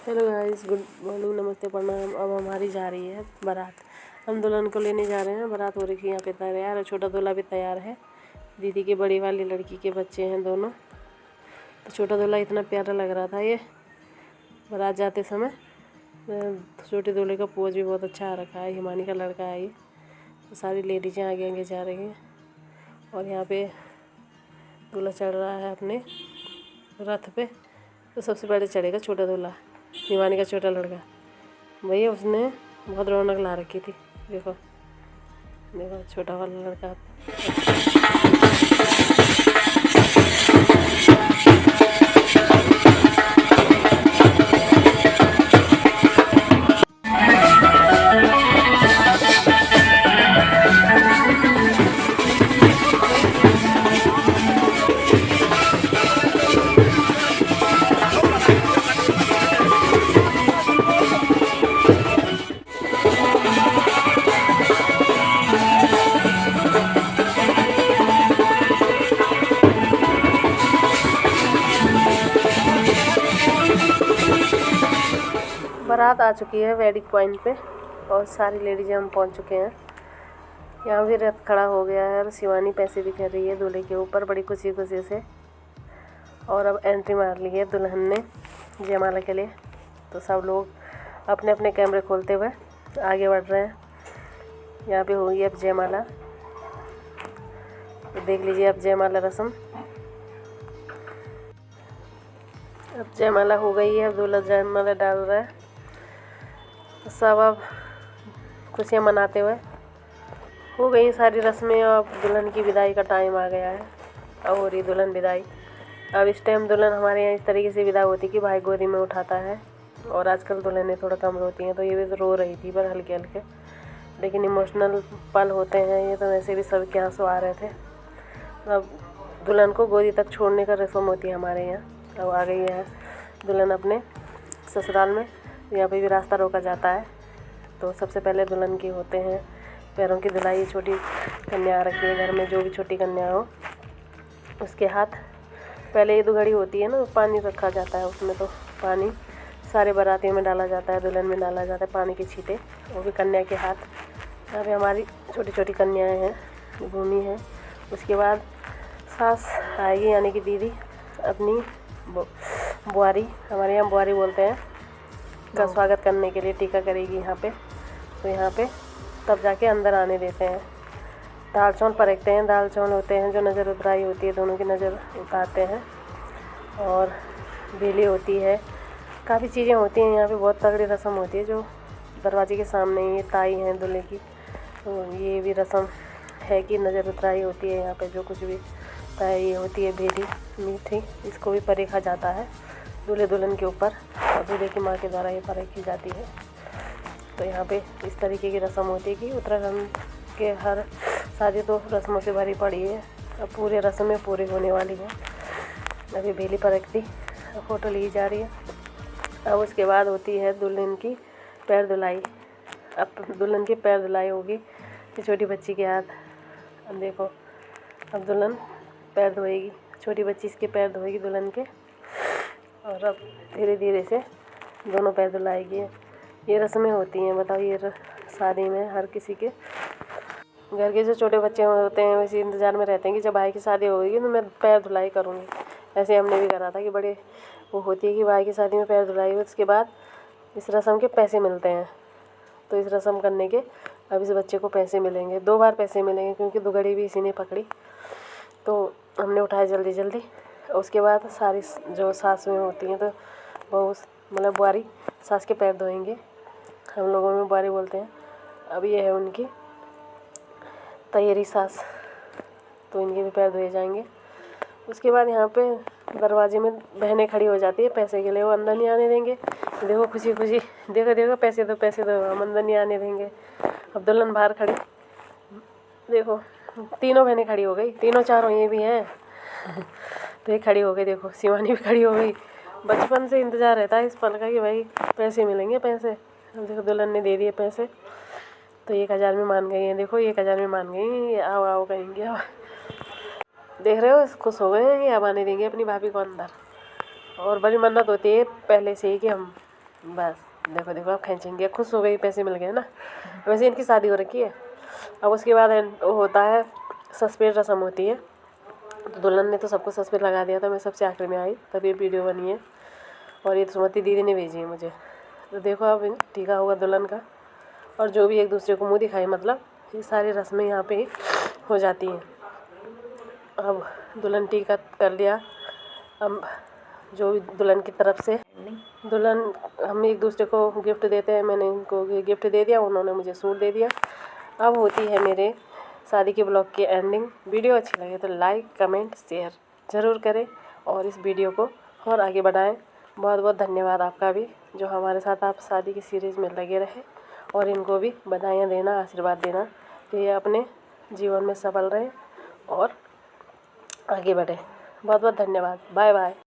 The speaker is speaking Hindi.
हेलो गाइस, गुड मॉर्निंग, नमस्ते, प्रणाम। अब हमारी जा रही है बारात। हम दुल्हन को लेने जा रहे हैं। बारात हो रही है यहाँ पे तैयार है। छोटा दूल्हा भी तैयार है। दीदी की बड़ी वाली लड़की के बच्चे हैं दोनों। तो छोटा दूल्हा इतना प्यारा लग रहा था ये बारात जाते समय। छोटे दूल्हे का पोज भी बहुत अच्छा आ रखा है। हिमानी का लड़का है ये। तो सारी लेडीजें आगे आगे जा रही हैं और यहाँ पे दूल्हा चढ़ रहा है अपने रथ पे। तो सबसे पहले चढ़ेगा छोटा दूल्हा, हिमानी का छोटा लड़का। भैया उसने बहुत रौनक ला रखी थी। देखो देखो छोटा वाला लड़का। बारात आ चुकी है वेडिंग पॉइंट पे और सारी लेडीज हम पहुंच चुके हैं। यहाँ भी रथ खड़ा हो गया है और शिवानी पैसे भी कर रही है दूल्हे के ऊपर बड़ी खुशी खुशी से। और अब एंट्री मार ली है दुल्हन ने जयमाला के लिए। तो सब लोग अपने अपने कैमरे खोलते हुए आगे बढ़ रहे हैं। यहाँ पे होगी अब जयमाला। तो देख लीजिए अब जयमाला रस्म। अब जयमाला हो गई है। अब दूल्हा जयमाला डाल रहा है। सब अब खुशियाँ मनाते हुए हो गई सारी रस्में। अब दुल्हन की विदाई का टाइम आ गया है। अब हो रही दुल्हन विदाई। अब इस टाइम दुल्हन हमारे यहाँ इस तरीके से विदा होती कि भाई गोदी में उठाता है। और आजकल दुल्हनें थोड़ा कम रोती हैं, तो ये भी रो रही थी पर हल्के हल्के। लेकिन इमोशनल पल होते हैं ये, तो वैसे भी सबके आंसू आ रहे थे। अब दुल्हन को गोदी तक छोड़ने का रस्म होती है हमारे यहाँ। अब आ गई है दुल्हन अपने ससुराल में। यहाँ पे भी रास्ता रोका जाता है। तो सबसे पहले दुल्हन की होते हैं पैरों की धुलाई। छोटी कन्या रखी है घर में, जो भी छोटी कन्या हो उसके हाथ पहले ये घड़ी होती है ना, पानी रखा जाता है उसमें। तो पानी सारे बारातियों में डाला जाता है, दुल्हन में डाला जाता है पानी के छींटे, वो भी कन्या के हाथ। यहाँ पे हमारी छोटी छोटी कन्याएँ हैं, भूमि है। उसके बाद सास आएगी यानी कि दीदी अपनी बुआरी, हमारे यहाँ बुआरी बोलते हैं, का स्वागत करने के लिए टीका करेगी यहाँ पे। तो यहाँ पे तब जाके अंदर आने देते हैं। दाल चावल परखते हैं। दाल चावल होते हैं जो नज़र उतराई होती है, दोनों की नज़र उतारते हैं। और बेली होती है, काफ़ी चीज़ें होती हैं यहाँ पे। बहुत तगड़ी रस्म होती है जो दरवाजे के सामने ही ताई हैं दूल्हे की। तो ये भी रस्म है कि नज़र उतराई होती है यहाँ पे। जो कुछ भी ताई होती है बेली मीठी, इसको भी परखा जाता है दूल्हे दुल्हन के ऊपर और दूल्हे की माँ के द्वारा ये परखी जाती है। तो यहाँ पे इस तरीके की रस्म होती है कि उत्तराखंड के हर शादी तो रस्मों से भरी पड़ी है। अब पूरे रस्में पूरी होने वाली हैं। अभी बेली परखती, फ़ोटो ली जा रही है। अब उसके बाद होती है दुल्हन की पैर धुलाई। अब दुल्हन की पैर धुलाई होगी छोटी बच्ची के हाथ। अब देखो अब दुल्हन पैर धोएगी, छोटी बच्ची इसके पैर धोएगी दुल्हन के। और अब धीरे धीरे से दोनों पैर धुलाएगी। ये रस्में होती हैं। बताओ, ये शादी में हर किसी के घर के जो छोटे बच्चे होते हैं वैसे इंतज़ार में रहते हैं कि जब भाई की शादी होगी तो मैं पैर धुलाई करूँगी। ऐसे हमने भी करा था कि बड़े वो होती है कि भाई की शादी में पैर धुलाई हो, उसके बाद इस रस्म के पैसे मिलते हैं। तो इस रस्म करने के अब इस बच्चे को पैसे मिलेंगे, 2 बार पैसे मिलेंगे क्योंकि दुगड़ी भी इसी ने पकड़ी। तो हमने उठाए जल्दी जल्दी। उसके बाद सारी जो सासुएँ होती हैं तो वो मतलब बुआरी सास के पैर धोएंगे। हम लोगों में बुआरी बोलते हैं। अब ये है उनकी तैयारी सास, तो इनके भी पैर धोए जाएंगे। उसके बाद यहाँ पे दरवाजे में बहनें खड़ी हो जाती है पैसे के लिए। वो अंदर नहीं आने देंगे। देखो खुशी खुशी, देखो देखो पैसे दो पैसे दो, हम अंदर नहीं आने देंगे। अब दुल्हन बाहर खड़ी, देखो तीनों बहनें खड़ी हो गई, तीनों चारों ये भी हैं। तो ये खड़ी हो गई, देखो शिवानी भी खड़ी हो गई। बचपन से इंतज़ार रहता है इस पल का कि भाई पैसे मिलेंगे पैसे। अब देखो दुल्हन ने दे दिए पैसे, तो 1000 में मान गई हैं। देखो 1000 में मान गई, आओ आओ कहेंगे। अब देख रहे हो खुश हो गए हैं कि अब आने देंगे अपनी भाभी को अंदर। और बड़ी मन्नत होती है पहले से ही कि हम बस देखो देखो अब खींचेंगे, खुश हो गई, पैसे मिल गए ना। वैसे इनकी शादी हो रखी है। अब उसके बाद वो होता है सस्पेंस रस्म होती है। तो दुल्हन ने तो सबको सस्पेंस लगा दिया था, मैं सबसे आखिर में आई, तब ये वीडियो बनी है। और ये तो सुमति दीदी ने भेजी है मुझे। तो देखो अब टीका होगा दुल्हन का, और जो भी एक दूसरे को मुँह दिखाए, मतलब ये सारी रस्में यहाँ पे हो जाती हैं। अब दुल्हन टीका कर लिया। अब जो भी दुल्हन की तरफ से दुल्हन, हम एक दूसरे को गिफ्ट देते हैं। मैंने इनको गिफ्ट दे दिया, उन्होंने मुझे सूट दे दिया। अब होती है मेरे शादी के ब्लॉग की एंडिंग। वीडियो अच्छी लगे तो लाइक कमेंट शेयर ज़रूर करें और इस वीडियो को और आगे बढ़ाएं। बहुत बहुत धन्यवाद आपका भी, जो हमारे साथ आप शादी की सीरीज़ में लगे रहे, और इनको भी बधाइयाँ देना, आशीर्वाद देना कि ये अपने जीवन में सफल रहें और आगे बढ़ें। बहुत बहुत धन्यवाद। Bye bye.